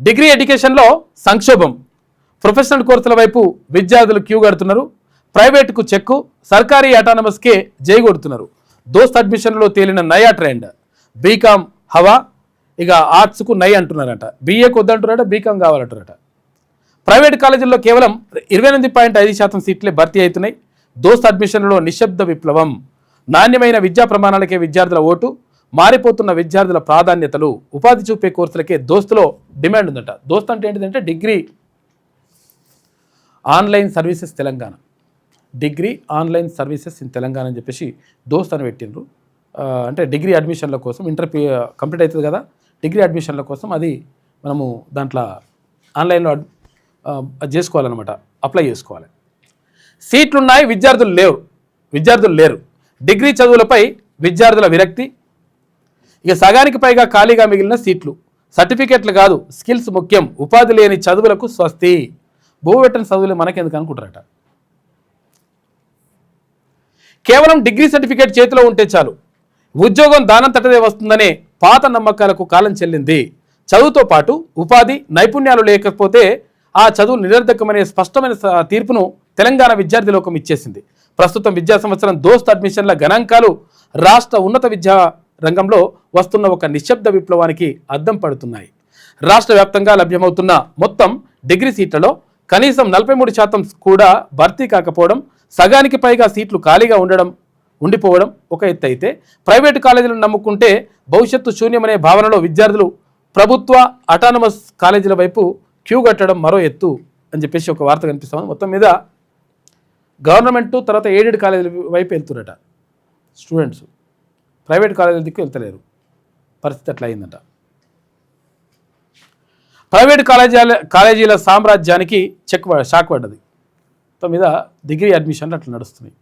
Degree ఎడ్యుకేషన్లో సంక్షోభం. Professional కోర్సుల వైపు విద్యార్థులు క్యూ కడుతున్నారు. ప్రైవేటుకు చెక్కు, సర్కారీ అటానమస్కే జై కొడుతున్నారు. దోస్త్ అడ్మిషన్లో తేలిన నయా ట్రెండ్. బీకామ్ హవా, ఇక ఆర్ట్స్కు నై అంటున్నారట. బీఏకు వద్దంటున్నారట, బీకామ్ కావాలంటున్నారట. ప్రైవేట్ కాలేజీల్లో కేవలం 28.5% సీట్లే భర్తీ అవుతున్నాయి. దోస్త్ అడ్మిషన్లలో నిశ్శబ్ద విప్లవం. నాణ్యమైన విద్యా ప్రమాణాలకే విద్యార్థుల ఓటు, మారిపోతున్న విద్యార్థుల ప్రాధాన్యతలు. ఉపాధి చూపే కోర్సులకే దోస్తులో డిమాండ్ ఉందట. దోస్త్ అంటే ఏంటిదంటే degree online services Telangana, degree online services in Telangana అని చెప్పేసి దోస్త్ అని పెట్టిండ్రు. అంటే డిగ్రీ అడ్మిషన్ల కోసం, ఇంటర్ కంప్లీట్ అవుతుంది కదా, డిగ్రీ అడ్మిషన్ల కోసం అది మనము దాంట్లో ఆన్లైన్లో చేసుకోవాలన్నమాట, అప్లై చేసుకోవాలి. సీట్లున్నాయి, విద్యార్థులు లేరు. డిగ్రీ చదువులపై విద్యార్థుల విరక్తి. ఇక సగానికి పైగా ఖాళీగా మిగిలిన సీట్లు. సర్టిఫికెట్లు కాదు, స్కిల్స్ ముఖ్యం. ఉపాధి లేని చదువులకు స్వస్తి. భూవెట్టని చదువులే మనకెందుకు అనుకుంటారట. కేవలం డిగ్రీ సర్టిఫికేట్ చేతిలో ఉంటే చాలు, ఉద్యోగం దానంతటదే వస్తుందనే పాత నమ్మకాలకు కాలం చెల్లింది. చదువుతో పాటు ఉపాధి నైపుణ్యాలు లేకపోతే ఆ చదువు నిరర్ధకమనే స్పష్టమైన తీర్పును తెలంగాణ విద్యార్థి లోకం ఇచ్చేసింది. ప్రస్తుతం విద్యా సంవత్సరం దోస్త్ అడ్మిషన్ల గణాంకాలు రాష్ట్ర ఉన్నత విద్యా రంగంలో వస్తున్న ఒక నిశ్శబ్ద విప్లవానికి అద్దం పడుతున్నాయి. రాష్ట్ర వ్యాప్తంగా లభ్యమవుతున్న మొత్తం డిగ్రీ సీట్లలో కనీసం 43% కూడా భర్తీ కాకపోవడం, సగానికి పైగా సీట్లు ఖాళీగా ఉండిపోవడం ఒక ఎత్తు అయితే, ప్రైవేటు కాలేజీలను నమ్ముకుంటే భవిష్యత్తు శూన్యమనే భావనలో విద్యార్థులు ప్రభుత్వ అటానమస్ కాలేజీల వైపు క్యూ కట్టడం మరో ఎత్తు అని చెప్పేసి ఒక వార్త కనిపిస్తాం. మొత్తం మీద గవర్నమెంట్ తర్వాత ఎయిడెడ్ కాలేజీల వైపు వెళ్తున్నట స్టూడెంట్స్, ప్రైవేట్ కాలేజీల దిక్కు వెళ్తలేరు. పరిస్థితి అట్లా అయిందంట. ప్రైవేట్ కాలేజీల సామ్రాజ్యానికి షాక్ పడ్డది. మొత్తం మీద డిగ్రీ అడ్మిషన్లు అట్లా నడుస్తున్నాయి.